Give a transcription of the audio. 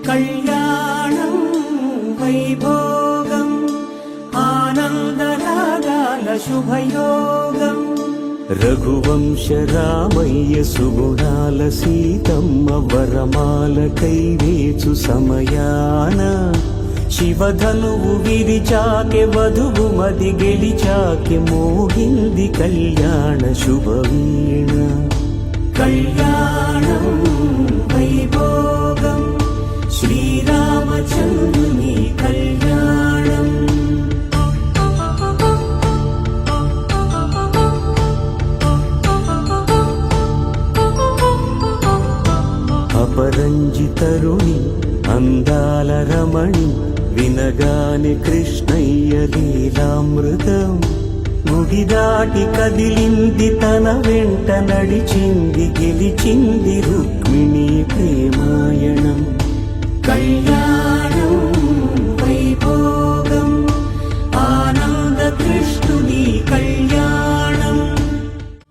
కళ్యాణం వైభోగం ఆనందరాగాల శుభయోగం రఘువంశ రామయ్య సుగుణాల సీతమ్మ వరమాల కైవేచు సమయాన శివధనువు విరిచాకె వధువు మది గెలిచాకె మోగింది కళ్యాణ శుభవీణ కళ్యాణం వైభోగం శ్రీరామచంద్రుని కళ్యాణం అపరంజితరుణి అందాల రమణి వినగాని కృష్ణయ్య లీలామృతం గుడి దాటి కదిలింది తన వెంట నడిచింది గెలిచింది రుక్మిణి ప్రేమాయణం